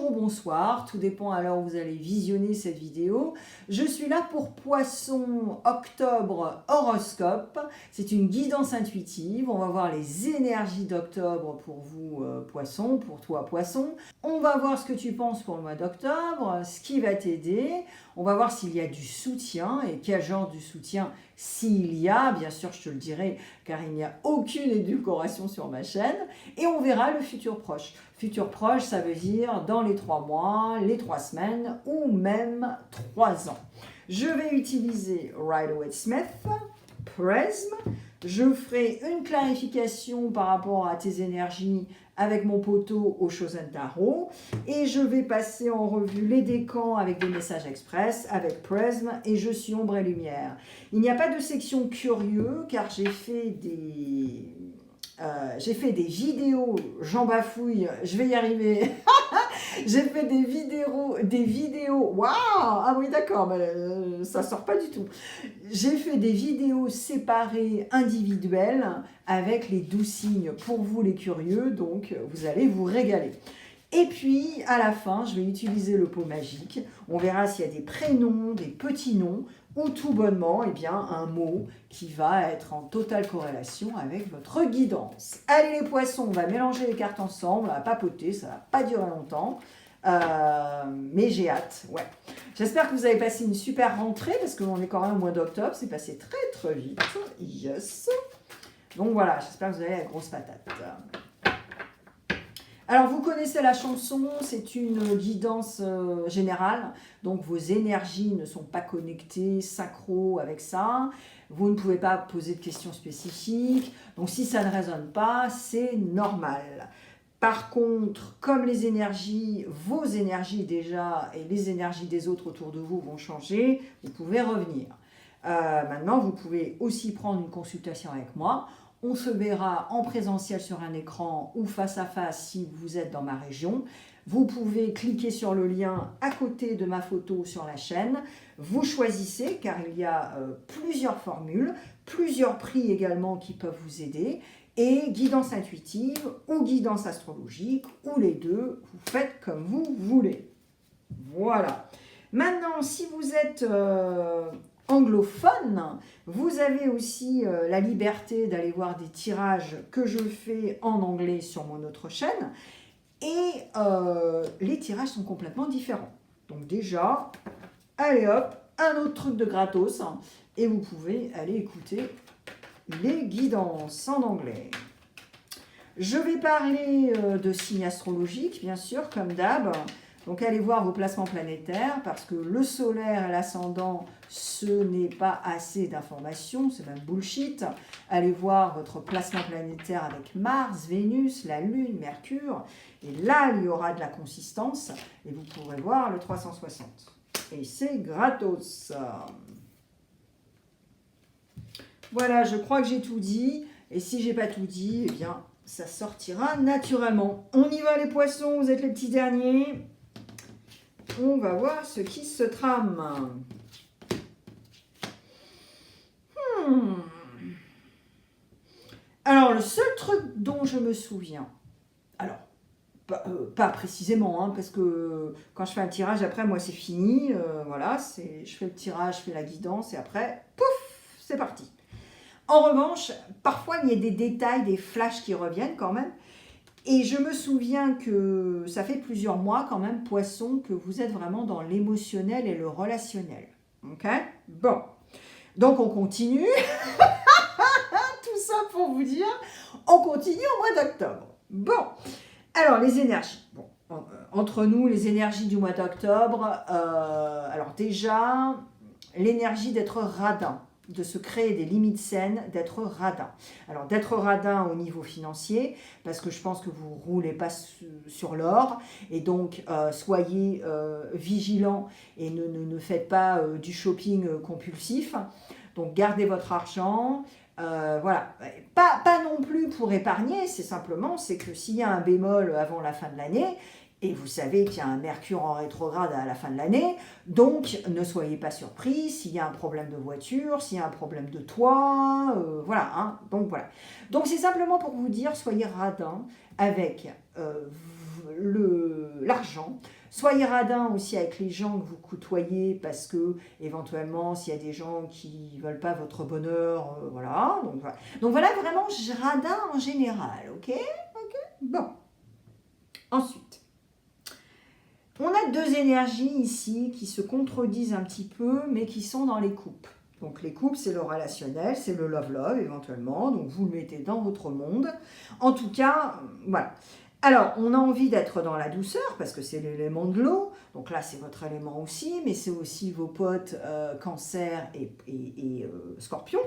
bonjour, bonsoir, tout dépend à l'heure où vous allez visionner cette vidéo. Je suis là pour Poisson Octobre Horoscope. C'est une guidance intuitive. On va voir les énergies d'octobre pour vous, Poisson, pour toi, Poisson. On va voir ce que tu penses pour le mois d'octobre, ce qui va t'aider. On va voir s'il y a du soutien et quel genre de soutien s'il y a. Bien sûr, je te le dirai car il n'y a aucune édulcoration sur ma chaîne. Et on verra le futur proche. Futur proche, ça veut dire dans les 3 mois, les 3 semaines ou même 3 ans. Je vais utiliser Rider-Waite-Smith, Prism. Je ferai une clarification par rapport à tes énergies avec mon poteau au Chosen Tarot. Et je vais passer en revue les décans avec des messages express, avec Prism, et je suis ombre et lumière. Il n'y a pas de section curieux car j'ai fait des vidéos, j'en bafouille, je vais y arriver. J'ai fait des vidéos, waouh, ah oui d'accord, mais ça sort pas du tout. J'ai fait des vidéos séparées, individuelles, avec les 12 signes pour vous les curieux, donc vous allez vous régaler. Et puis, à la fin, je vais utiliser le pot magique. On verra s'il y a des prénoms, des petits noms, ou tout bonnement, eh bien, un mot qui va être en totale corrélation avec votre guidance. Allez les poissons, on va mélanger les cartes ensemble, on va papoter, ça ne va pas durer longtemps. Mais j'ai hâte, ouais. J'espère que vous avez passé une super rentrée, parce qu'on est quand même au mois d'octobre, c'est passé très très vite. Yes. Donc voilà, j'espère que vous avez la grosse patate. Alors, vous connaissez la chanson, c'est une guidance générale, donc vos énergies ne sont pas connectées, synchro avec ça. Vous ne pouvez pas poser de questions spécifiques, donc si ça ne résonne pas, c'est normal. Par contre, comme les énergies, vos énergies déjà et les énergies des autres autour de vous vont changer, vous pouvez revenir. Maintenant, vous pouvez aussi prendre une consultation avec moi. On se verra en présentiel sur un écran ou face à face si vous êtes dans ma région. Vous pouvez cliquer sur le lien à côté de ma photo sur la chaîne. Vous choisissez car il y a plusieurs formules, plusieurs prix également qui peuvent vous aider. Et guidance intuitive ou guidance astrologique ou les deux, vous faites comme vous voulez. Voilà. Maintenant, si vous êtes anglophone, vous avez aussi la liberté d'aller voir des tirages que je fais en anglais sur mon autre chaîne. Et les tirages sont complètement différents. Donc déjà, allez hop, un autre truc de gratos. Et vous pouvez aller écouter les guidances en anglais. Je vais parler de signes astrologiques, bien sûr, comme d'hab. Donc, allez voir vos placements planétaires, parce que le solaire et l'ascendant, ce n'est pas assez d'informations, c'est même bullshit. Allez voir votre placement planétaire avec Mars, Vénus, la Lune, Mercure. Et là, il y aura de la consistance, et vous pourrez voir le 360. Et c'est gratos. Voilà, je crois que j'ai tout dit. Et si j'ai pas tout dit, eh bien, ça sortira naturellement. On y va les poissons, vous êtes les petits derniers. On va voir ce qui se trame. Alors, le seul truc dont je me souviens, alors, pas précisément, hein, parce que quand je fais un tirage, après, moi, c'est fini. Voilà, je fais le tirage, je fais la guidance, et après, pouf, c'est parti. En revanche, parfois, il y a des détails, des flashs qui reviennent quand même. Et je me souviens que ça fait plusieurs mois quand même, Poisson, que vous êtes vraiment dans l'émotionnel et le relationnel. Ok? Bon. Donc, on continue. Tout ça pour vous dire, on continue au mois d'octobre. Bon. Alors, les énergies. Bon. Entre nous, les énergies du mois d'octobre. Alors déjà, l'énergie d'être radin, de se créer des limites saines, d'être radin. Alors d'être radin au niveau financier, parce que je pense que vous ne roulez pas sur l'or, et donc soyez vigilants et ne faites pas du shopping compulsif. Donc gardez votre argent, voilà. Pas non plus pour épargner, c'est que s'il y a un bémol avant la fin de l'année, et vous savez qu'il y a un Mercure en rétrograde à la fin de l'année, donc ne soyez pas surpris s'il y a un problème de voiture, s'il y a un problème de toit, voilà. Hein, donc voilà. Donc c'est simplement pour vous dire, soyez radin avec l'argent, Soyez radin aussi avec les gens que vous côtoyez parce que, éventuellement, s'il y a des gens qui ne veulent pas votre bonheur, voilà. Donc voilà, vraiment, radin en général, ok? Bon. Ensuite, on a deux énergies ici qui se contredisent un petit peu, mais qui sont dans les couples. Donc les couples, c'est le relationnel, c'est le love-love éventuellement, donc vous le mettez dans votre monde. En tout cas, voilà. Alors, on a envie d'être dans la douceur, parce que c'est l'élément de l'eau, donc là c'est votre élément aussi, mais c'est aussi vos potes cancer et scorpion.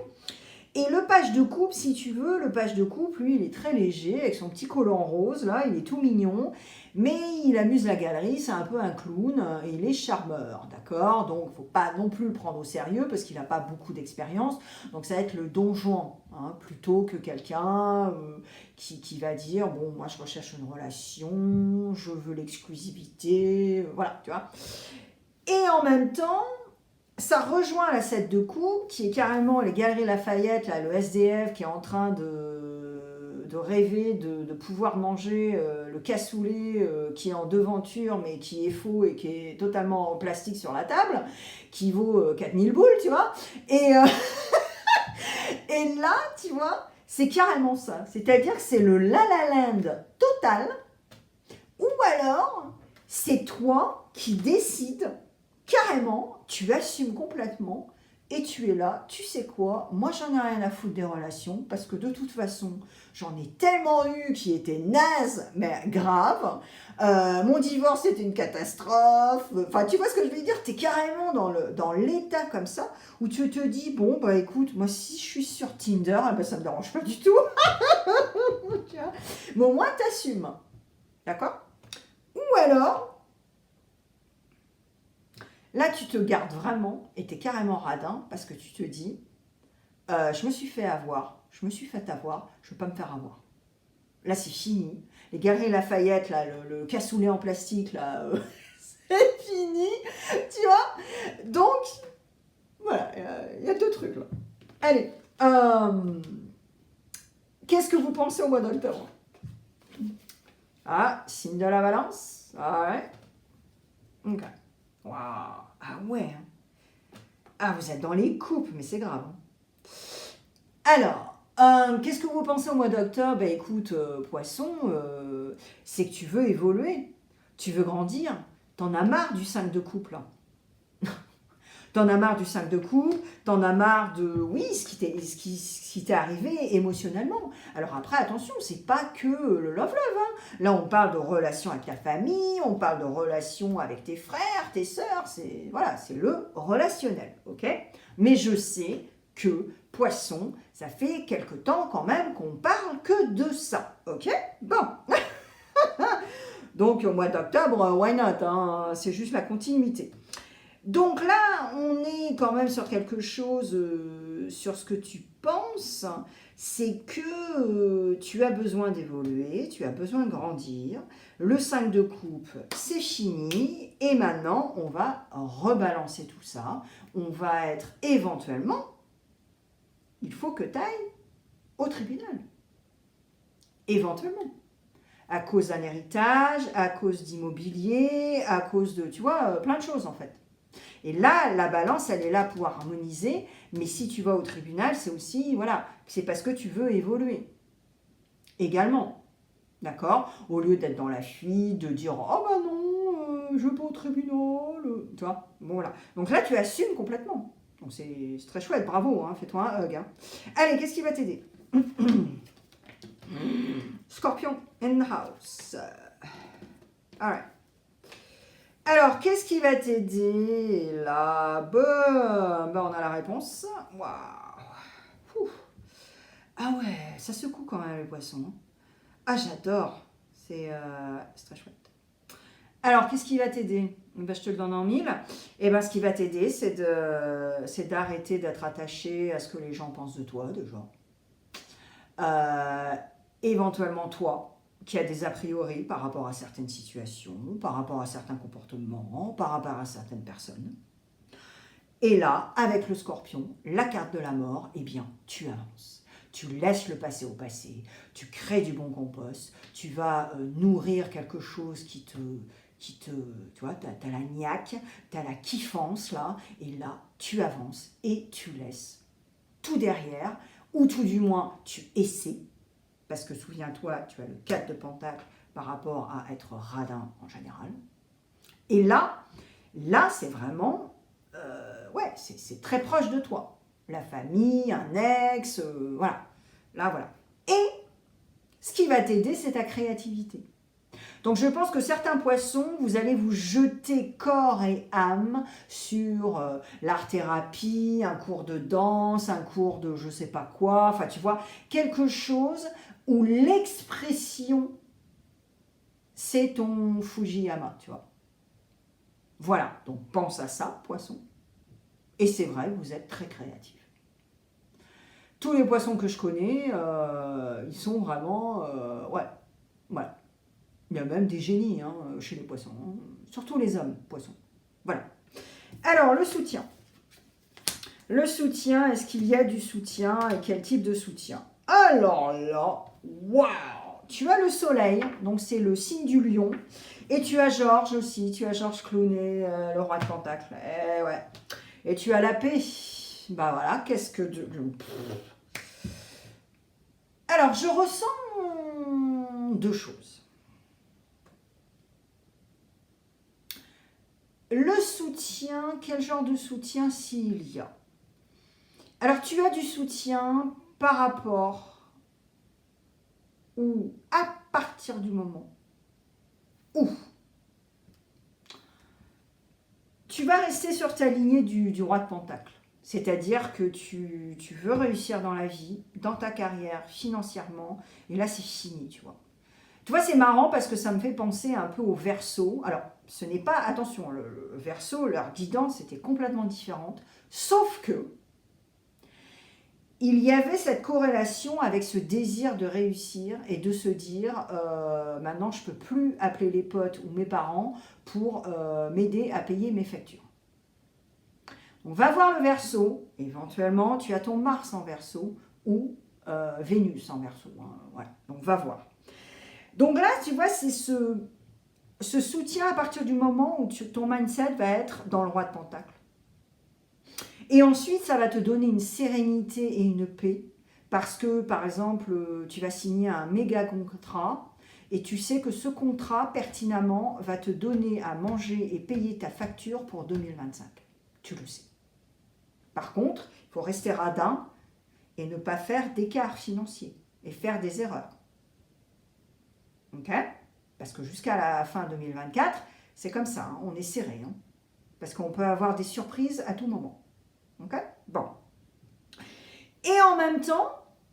Et le page de coupe, si tu veux, le page de coupe, lui, il est très léger, avec son petit collant rose, là, il est tout mignon, mais il amuse la galerie, c'est un peu un clown, et il est charmeur, d'accord? Donc, il ne faut pas non plus le prendre au sérieux, parce qu'il n'a pas beaucoup d'expérience, donc ça va être le Don Juan, hein, plutôt que quelqu'un qui va dire, bon, moi, je recherche une relation, je veux l'exclusivité, voilà, tu vois? Et en même temps, ça rejoint la 7 de coupe, qui est carrément les Galeries Lafayette, là, le SDF qui est en train de rêver de pouvoir manger le cassoulet qui est en devanture, mais qui est faux et qui est totalement en plastique sur la table, qui vaut 4000 boules, tu vois. Et là, tu vois, c'est carrément ça. C'est-à-dire que c'est le La La Land total, ou alors, c'est toi qui décides carrément, tu assumes complètement et tu es là, tu sais quoi, moi j'en ai rien à foutre des relations parce que de toute façon, j'en ai tellement eu qui étaient nazes, mais graves. Mon divorce était une catastrophe. Enfin, tu vois ce que je veux dire? Tu es carrément dans l'état comme ça où tu te dis, bon, bah écoute, moi si je suis sur Tinder, eh ben, ça me dérange pas du tout. Mais au moins, t'assumes. D'accord? Ou alors, là, tu te gardes vraiment et tu es carrément radin parce que tu te dis, je me suis fait avoir, je me suis fait avoir, je ne veux pas me faire avoir. Là, c'est fini. Les Galeries Lafayette, là, le cassoulet en plastique, là, c'est fini, tu vois. Donc, voilà, il y a deux trucs là. Allez, qu'est-ce que vous pensez au mois d'octobre? Ah, signe de la balance. Ah ouais. Ok. Waouh. Ah ouais. Ah, vous êtes dans les coupes, mais c'est grave. Alors, qu'est-ce que vous pensez au mois d'octobre? Bah, écoute, poisson, c'est que tu veux évoluer, tu veux grandir. T'en as marre du 5 de coupe, là. T'en as marre du 5 de coupe, t'en as marre de, oui, ce qui t'est arrivé émotionnellement. Alors après, attention, c'est pas que le love-love. Hein. Là, on parle de relations avec ta famille, on parle de relations avec tes frères, tes sœurs, c'est voilà, c'est le relationnel, ok? Mais je sais que poisson, ça fait quelque temps quand même qu'on parle que de ça, ok? Bon. Donc au mois d'octobre, why not, hein, c'est juste la continuité. Donc là, on est quand même sur quelque chose, sur ce que tu penses, c'est que tu as besoin d'évoluer, tu as besoin de grandir. Le 5 de coupe, c'est fini. Et maintenant, on va rebalancer tout ça. On va être éventuellement, il faut que tu ailles au tribunal. Éventuellement. À cause d'un héritage, à cause d'immobilier, à cause de, tu vois, plein de choses en fait. Et là, la balance, elle est là pour harmoniser. Mais si tu vas au tribunal, c'est aussi, voilà, c'est parce que tu veux évoluer. Également. D'accord? Au lieu d'être dans la fuite, de dire, oh ben non, je veux pas au tribunal. Tu vois? Bon, voilà. Donc là, tu assumes complètement. Donc c'est très chouette, bravo, hein, fais-toi un hug. Hein. Allez, qu'est-ce qui va t'aider? Scorpion in the house. Alright. Alors, qu'est-ce qui va t'aider là? Ben, on a la réponse. Waouh! Ah ouais, ça secoue quand même les poissons. Ah, j'adore. C'est très chouette. Alors, qu'est-ce qui va t'aider? Ben, je te le donne en mille. Et ben, ce qui va t'aider, c'est d'arrêter d'être attaché à ce que les gens pensent de toi, déjà. Éventuellement, toi, qui a des a priori par rapport à certaines situations, par rapport à certains comportements, par rapport à certaines personnes. Et là, avec le scorpion, la carte de la mort, eh bien, tu avances. Tu laisses le passé au passé, tu crées du bon compost, tu vas nourrir quelque chose qui tu vois, t'as la niaque, t'as la kiffance là, et là, tu avances et tu laisses tout derrière, ou tout du moins, tu essaies, parce que souviens-toi, tu as le 4 de Pentacle par rapport à être radin en général. Et là c'est vraiment, ouais, c'est très proche de toi. La famille, un ex, voilà. Là, voilà. Et ce qui va t'aider, c'est ta créativité. Donc je pense que certains poissons, vous allez vous jeter corps et âme sur l'art-thérapie, un cours de danse, un cours de je sais pas quoi, enfin tu vois, quelque chose où l'expression, c'est ton Fujiyama, tu vois. Voilà, donc pense à ça, poisson. Et c'est vrai, vous êtes très créatif. Tous les poissons que je connais, ils sont vraiment, ouais, voilà. Il y a même des génies hein, chez les poissons, hein. Surtout les hommes poissons. Voilà. Alors, le soutien. Le soutien, est-ce qu'il y a du soutien et quel type de soutien? Alors là, waouh! Tu as le soleil, donc c'est le signe du lion. Et tu as Georges aussi, tu as Georges Clooney, le roi de Pentacle. Eh ouais. Et tu as la paix. Bah voilà, qu'est-ce que... Alors, je ressens deux choses. Le soutien, quel genre de soutien s'il y a? Alors, tu as du soutien par rapport ou à partir du moment où tu vas rester sur ta lignée du roi de Pentacle. C'est-à-dire que tu veux réussir dans la vie, dans ta carrière, financièrement, et là, c'est fini, tu vois. Tu vois, c'est marrant parce que ça me fait penser un peu au Verseau. Alors, ce n'est pas, attention, le Verseau, leur guidance était complètement différente, sauf que il y avait cette corrélation avec ce désir de réussir et de se dire maintenant je ne peux plus appeler les potes ou mes parents pour m'aider à payer mes factures. On va voir le Verseau, éventuellement tu as ton Mars en Verseau ou Vénus en Verseau. Hein, voilà. Donc va voir. Donc là tu vois c'est ce soutien à partir du moment où ton mindset va être dans le roi de Pentacle. Et ensuite, ça va te donner une sérénité et une paix parce que, par exemple, tu vas signer un méga contrat et tu sais que ce contrat, pertinemment, va te donner à manger et payer ta facture pour 2025. Tu le sais. Par contre, il faut rester radin et ne pas faire d'écart financier et faire des erreurs. Ok? Parce que jusqu'à la fin 2024, c'est comme ça, hein, on est serré. Hein, parce qu'on peut avoir des surprises à tout moment. Ok? Bon. Et en même temps,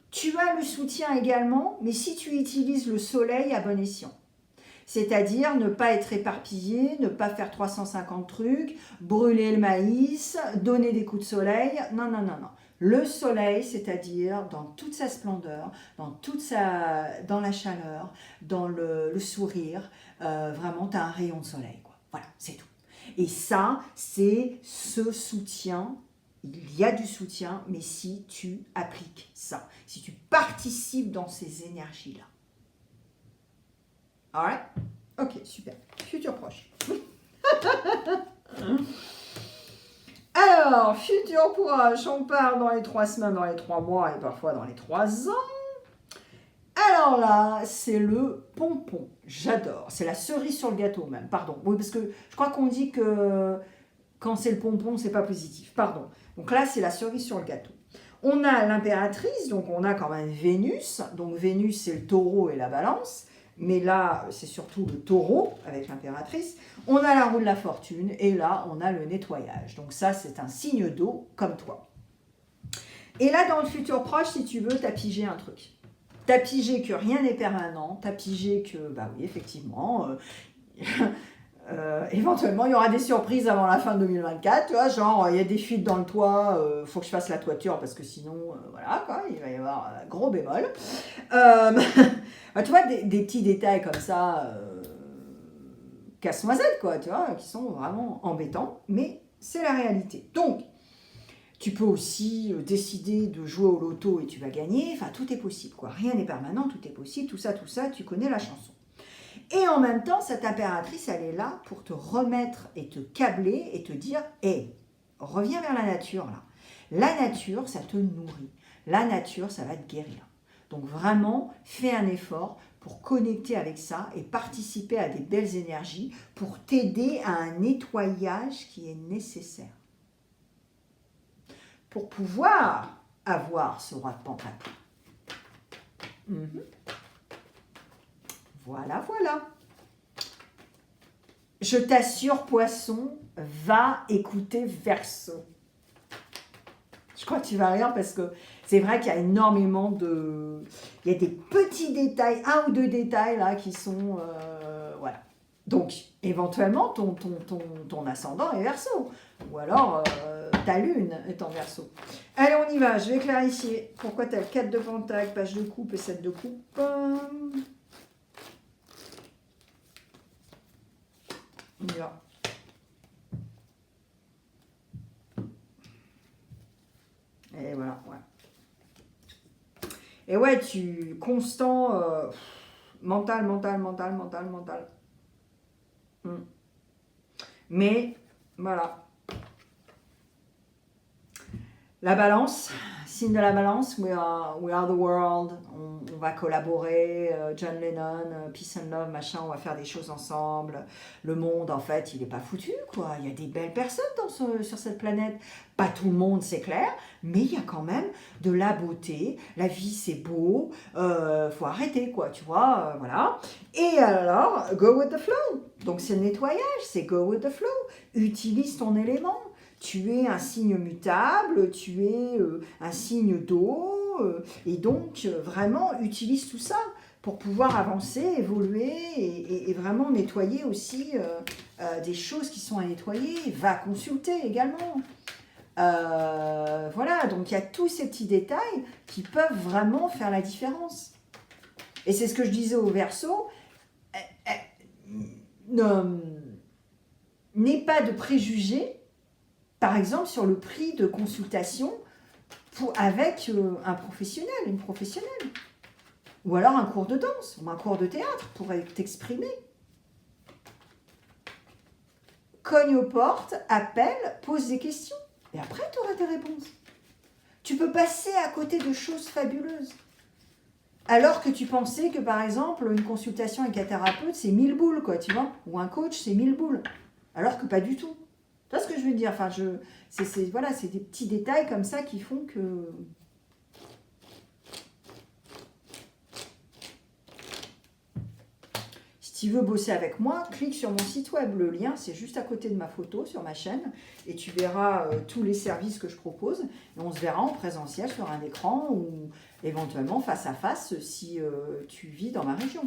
tu as le soutien également, mais si tu utilises le soleil à bon escient. C'est-à-dire ne pas être éparpillé, ne pas faire 350 trucs, brûler le maïs, donner des coups de soleil. Non, non, non, non. Le soleil, c'est-à-dire dans toute sa splendeur, dans la chaleur, dans le sourire, vraiment, tu as un rayon de soleil, quoi. Voilà, c'est tout. Et ça, c'est ce soutien. Il y a du soutien, mais si tu appliques ça, si tu participes dans ces énergies-là. Alright? Ok, super. Futur proche. Alors, futur proche, on part dans les 3 semaines, dans les 3 mois et parfois dans les 3 ans. Alors là, c'est le pompon. J'adore. C'est la cerise sur le gâteau même. Pardon. Oui, parce que je crois qu'on dit que quand c'est le pompon, c'est pas positif. Pardon. Donc là, c'est la cerise sur le gâteau. On a l'impératrice, donc on a quand même Vénus. Donc Vénus, c'est le taureau et la balance. Mais là, c'est surtout le taureau avec l'impératrice. On a la roue de la fortune et là, on a le nettoyage. Donc ça, c'est un signe d'eau comme toi. Et là, dans le futur proche, si tu veux, t'as pigé un truc. T'as pigé que rien n'est permanent. T'as pigé que, bah oui, effectivement... éventuellement, il y aura des surprises avant la fin de 2024, tu vois, genre, il y a des fuites dans le toit, faut que je fasse la toiture, parce que sinon, voilà, quoi, il va y avoir un gros bémol. Tu vois, des petits détails comme ça, casse-noisette, quoi, tu vois, qui sont vraiment embêtants, mais c'est la réalité. Donc, tu peux aussi décider de jouer au loto et tu vas gagner, enfin, tout est possible, quoi. Rien n'est permanent, tout est possible, tout ça, tu connais la chanson. Et en même temps, cette impératrice, elle est là pour te remettre et te câbler et te dire, hé, reviens vers la nature là. La nature, ça te nourrit. La nature, ça va te guérir. Donc vraiment, fais un effort pour connecter avec ça et participer à des belles énergies pour t'aider à un nettoyage qui est nécessaire. Pour pouvoir avoir ce roi de pentacle. Voilà, voilà. Je t'assure, Poisson, va écouter Verseau. Je crois que tu vas rire parce que c'est vrai qu'il y a énormément de... Il y a des petits détails, un ou deux détails là qui sont... voilà. Donc, éventuellement, ton ascendant est Verseau. Ou alors, ta lune est en Verseau. Allez, on y va. Je vais clarifier. Pourquoi tu as 4 de pentacle, page de coupe et 7 de coupe. On y va. Et voilà, ouais. Et ouais, tu... Constant... mental. Mais, voilà. La balance, signe de la balance, we are the world, on va collaborer, John Lennon, peace and love, machin, on va faire des choses ensemble. Le monde, en fait, il n'est pas foutu, quoi. Il y a des belles personnes sur cette planète. Pas tout le monde, c'est clair, mais il y a quand même de la beauté. La vie, c'est beau, faut arrêter, quoi, tu vois, voilà. Et alors, go with the flow. Donc, c'est le nettoyage, c'est go with the flow. Utilise ton élément. Tu es un signe mutable, tu es un signe d'eau, et donc vraiment utilise tout ça pour pouvoir avancer, évoluer et vraiment nettoyer aussi des choses qui sont à nettoyer. Va consulter également. Voilà, donc il y a tous ces petits détails qui peuvent vraiment faire la différence. Et c'est ce que je disais au Verseau, n'aie pas de préjugés. Par exemple, sur le prix de consultation avec un professionnel, une professionnelle. Ou alors un cours de danse, ou un cours de théâtre pour t'exprimer. Cogne aux portes, appelle, pose des questions. Et après, tu auras tes réponses. Tu peux passer à côté de choses fabuleuses. Alors que tu pensais que, par exemple, une consultation avec un thérapeute, c'est 1000 boules, quoi, tu vois. Ou un coach, c'est 1000 boules. Alors que pas du tout. Tu vois ce que je veux dire? Enfin, voilà, c'est des petits détails comme ça qui font que... Si tu veux bosser avec moi, clique sur mon site web. Le lien, c'est juste à côté de ma photo sur ma chaîne. Et tu verras tous les services que je propose. Et on se verra en présentiel sur un écran ou éventuellement face à face si tu vis dans ma région.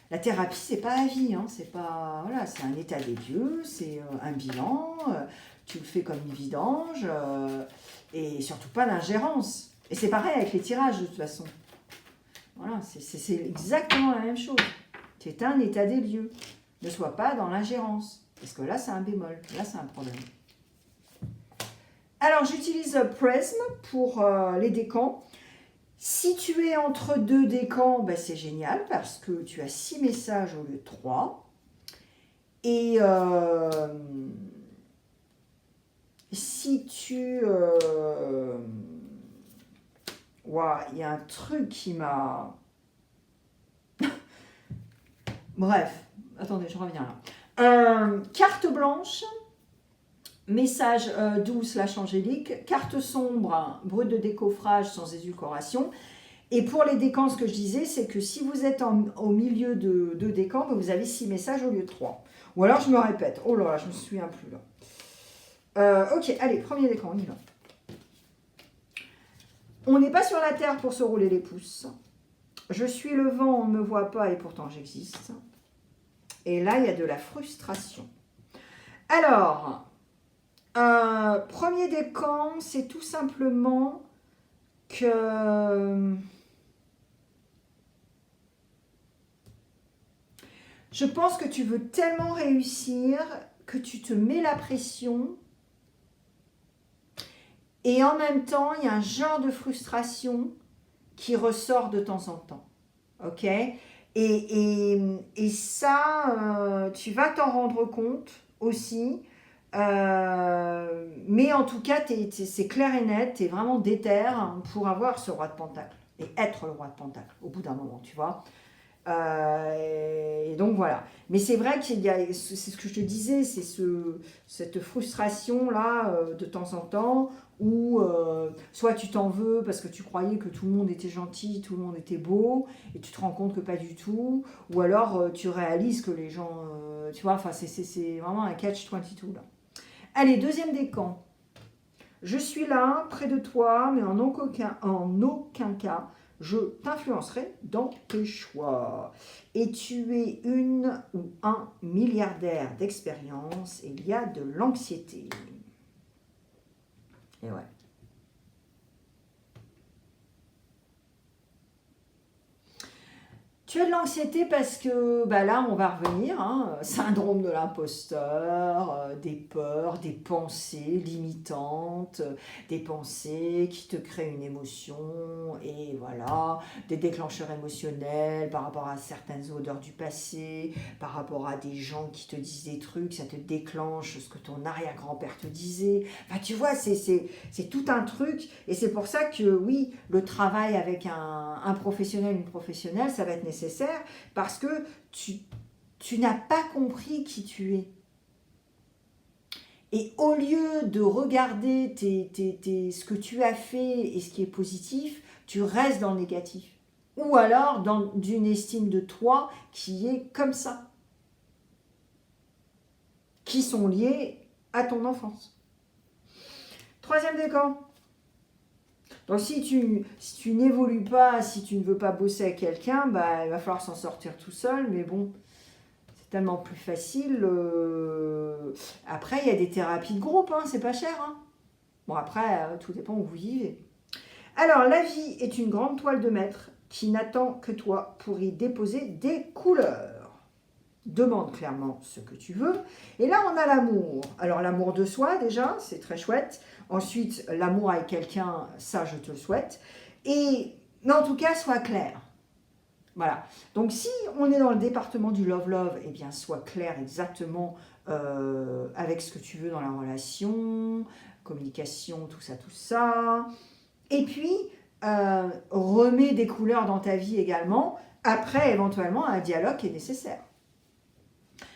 La thérapie, c'est pas à vie, hein, c'est pas, voilà, c'est un état des lieux, c'est un bilan, tu le fais comme une vidange, et surtout pas d'ingérence. Et c'est pareil avec les tirages de toute façon. Voilà, c'est exactement la même chose. C'est un état des lieux. Ne sois pas dans l'ingérence, parce que là, c'est un bémol, là, c'est un problème. Alors, j'utilise Prism pour les décans. Si tu es entre 2 décans, ben c'est génial parce que tu as 6 messages au lieu de 3. Et si tu... Ouah, il y a un truc qui m'a... Bref, attendez, je reviens là. Carte blanche, message doux / angélique, carte sombre, brut de décoffrage sans édulcoration. Et pour les décans, ce que je disais, c'est que si vous êtes au milieu de 2 décans, vous avez 6 messages au lieu de 3. Ou alors je me répète. Oh là là, je me souviens plus là. Ok, allez, premier décan, on y va. On n'est pas sur la terre pour se rouler les pouces. Je suis le vent, on ne me voit pas et pourtant j'existe. Et là, il y a de la frustration. Alors, premier décan, c'est tout simplement que... Je pense que tu veux tellement réussir que tu te mets la pression Et en même temps, il y a un genre de frustration qui ressort de temps en temps. Ok? Et ça, tu vas t'en rendre compte aussi. Mais en tout cas, c'est clair et net, tu es vraiment déter pour avoir ce roi de Pentacle. Et être le roi de Pentacle, au bout d'un moment, tu vois. Et donc voilà. Mais c'est vrai qu'il y a, c'est ce que je te disais, c'est cette frustration-là de temps en temps, où soit tu t'en veux parce que tu croyais que tout le monde était gentil, tout le monde était beau, et tu te rends compte que pas du tout, ou alors tu réalises que les gens, tu vois, enfin c'est vraiment un catch-22 là. Allez, deuxième décan. Je suis là, près de toi, mais en aucun cas, je t'influencerai dans tes choix. Et tu es une ou un milliardaire d'expérience et il y a de l'anxiété. Et ouais. Tu as de l'anxiété parce que bah là, on va revenir, hein, syndrome de l'imposteur, des peurs, des pensées limitantes, des pensées qui te créent une émotion, et voilà, des déclencheurs émotionnels par rapport à certaines odeurs du passé, par rapport à des gens qui te disent des trucs, ça te déclenche ce que ton arrière-grand-père te disait. Enfin, tu vois, c'est tout un truc, et c'est pour ça que oui, le travail avec un professionnel, une professionnelle, ça va être nécessaire parce que tu n'as pas compris qui tu es. Et au lieu de regarder ce que tu as fait et ce qui est positif, tu restes dans le négatif. Ou alors dans une estime de toi qui est comme ça, qui sont liées à ton enfance. Troisième décan. Donc si tu n'évolues pas, si tu ne veux pas bosser avec quelqu'un, bah, il va falloir s'en sortir tout seul, mais bon, c'est tellement plus facile. Après, il y a des thérapies de groupe, hein, c'est pas cher. Hein. Bon, après, tout dépend où vous vivez. Alors, la vie est une grande toile de maître qui n'attend que toi pour y déposer des couleurs. Demande clairement ce que tu veux. Et là, on a l'amour. Alors, l'amour de soi, déjà, c'est très chouette. Ensuite, l'amour avec quelqu'un, ça, je te le souhaite. Mais en tout cas, sois clair. Voilà. Donc, si on est dans le département du love, eh bien, sois clair exactement avec ce que tu veux dans la relation, communication, tout ça, tout ça. Et puis, remets des couleurs dans ta vie également. Après, éventuellement, un dialogue qui est nécessaire.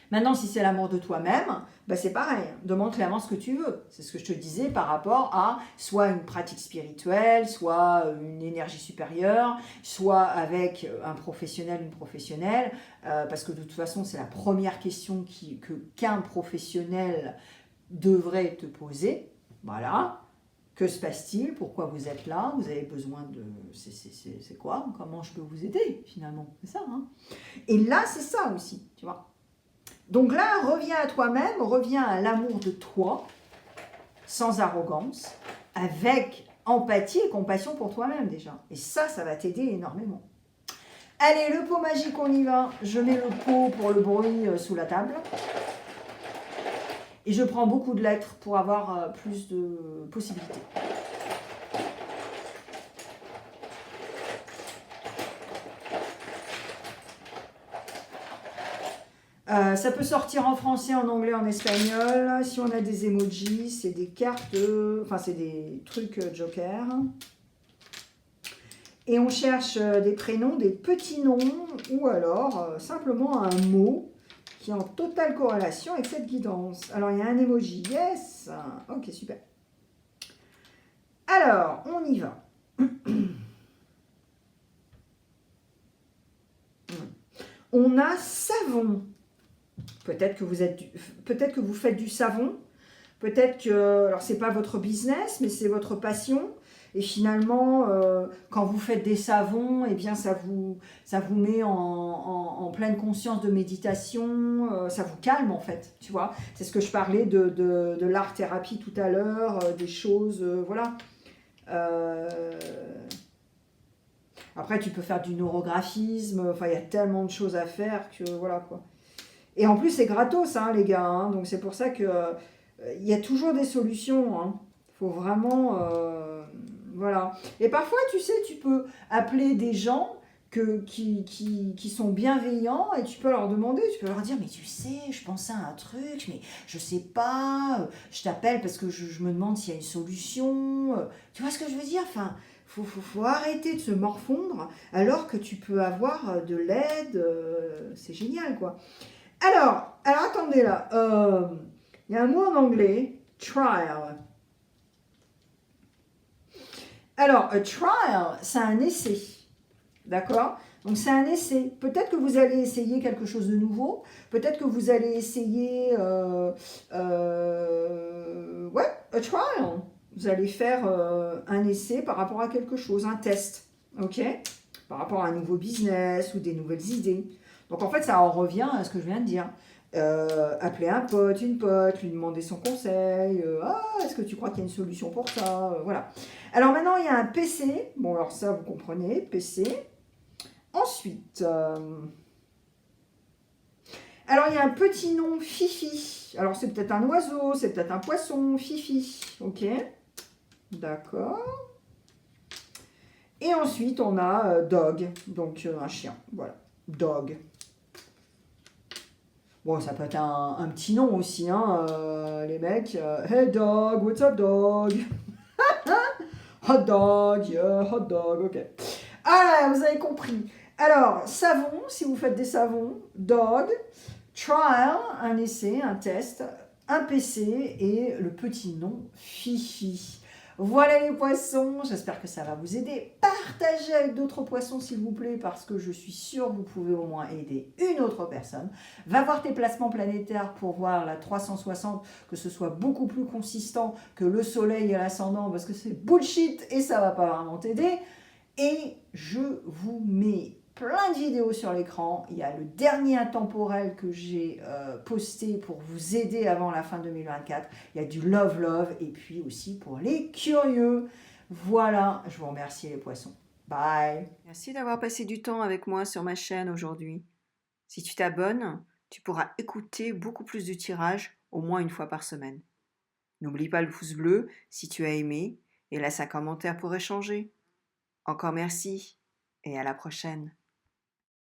Maintenant, si c'est l'amour de toi-même, bah c'est pareil. Demande clairement ce que tu veux. C'est ce que je te disais par rapport à soit une pratique spirituelle, soit une énergie supérieure, soit avec un professionnel, une professionnelle. Parce que de toute façon, c'est la première question qu'un professionnel devrait te poser. Voilà. Que se passe-t-il? Pourquoi vous êtes là? Vous avez besoin de... C'est quoi? Comment je peux vous aider, finalement? C'est ça, hein? Et là, c'est ça aussi, tu vois. Donc là, reviens à toi-même, reviens à l'amour de toi, sans arrogance, avec empathie et compassion pour toi-même déjà. Et ça va t'aider énormément. Allez, le pot magique, on y va. Je mets le pot pour le bruit sous la table. Et je prends beaucoup de lettres pour avoir plus de possibilités. Ça peut sortir en français, en anglais, en espagnol. Si on a des emojis, c'est des cartes, enfin c'est des trucs joker. Et on cherche des prénoms, des petits noms, ou alors simplement un mot qui est en totale corrélation avec cette guidance. Alors il y a un emoji, yes. Ok, super. Alors, on y va. On a savon. Peut-être que vous faites du savon. Peut-être que, alors c'est pas votre business, mais c'est votre passion. Et finalement, quand vous faites des savons, eh bien ça vous met en pleine conscience de méditation, ça vous calme en fait, tu vois. C'est ce que je parlais de l'art-thérapie tout à l'heure, des choses, voilà. Après, tu peux faire du neurographisme, enfin il y a tellement de choses à faire que voilà quoi. Et en plus, c'est gratos, hein, les gars. Hein, donc, c'est pour ça qu'il y a toujours des solutions. Hein. Faut vraiment... voilà. Et parfois, tu sais, tu peux appeler des gens qui sont bienveillants et tu peux leur demander, tu peux leur dire, mais tu sais, je pensais à un truc, mais je sais pas, je t'appelle parce que je me demande s'il y a une solution. Tu vois ce que je veux dire? Enfin, faut arrêter de se morfondre alors que tu peux avoir de l'aide. C'est génial, quoi. Alors attendez là. Il y a un mot en anglais, trial. Alors, a trial, c'est un essai. D'accord? Donc, c'est un essai. Peut-être que vous allez essayer quelque chose de nouveau. Peut-être que vous allez essayer. Ouais, a trial. Vous allez faire un essai par rapport à quelque chose, un test. OK? Par rapport à un nouveau business ou des nouvelles idées. Donc, en fait, ça en revient à ce que je viens de dire. Appeler un pote, une pote, lui demander son conseil. Ah, est-ce que tu crois qu'il y a une solution pour ça? Voilà. Alors maintenant, il y a un PC. Bon, alors ça, vous comprenez, PC. Ensuite, alors il y a un petit nom, Fifi. Alors c'est peut-être un oiseau, c'est peut-être un poisson, Fifi. Ok, d'accord. Et ensuite, on a dog, donc un chien. Voilà, dog. Bon, ça peut être un petit nom aussi, hein, les mecs. Hey dog, what's up dog? Hot dog, yeah, hot dog, ok. Ah, vous avez compris. Alors, savon, si vous faites des savons, dog, trial, un essai, un test, un PC et le petit nom Fifi. Voilà les poissons, j'espère que ça va vous aider. Partagez avec d'autres poissons s'il vous plaît parce que je suis sûre que vous pouvez au moins aider une autre personne. Va voir tes placements planétaires pour voir la 360, que ce soit beaucoup plus consistant que le soleil et l'ascendant parce que c'est bullshit et ça va pas vraiment t'aider. Et je vous mets plein de vidéos sur l'écran. Il y a le dernier intemporel que j'ai posté pour vous aider avant la fin 2024. Il y a du love et puis aussi pour les curieux. Voilà, je vous remercie les poissons. Bye. Merci d'avoir passé du temps avec moi sur ma chaîne aujourd'hui. Si tu t'abonnes, tu pourras écouter beaucoup plus de tirages au moins une fois par semaine. N'oublie pas le pouce bleu si tu as aimé et laisse un commentaire pour échanger. Encore merci et à la prochaine.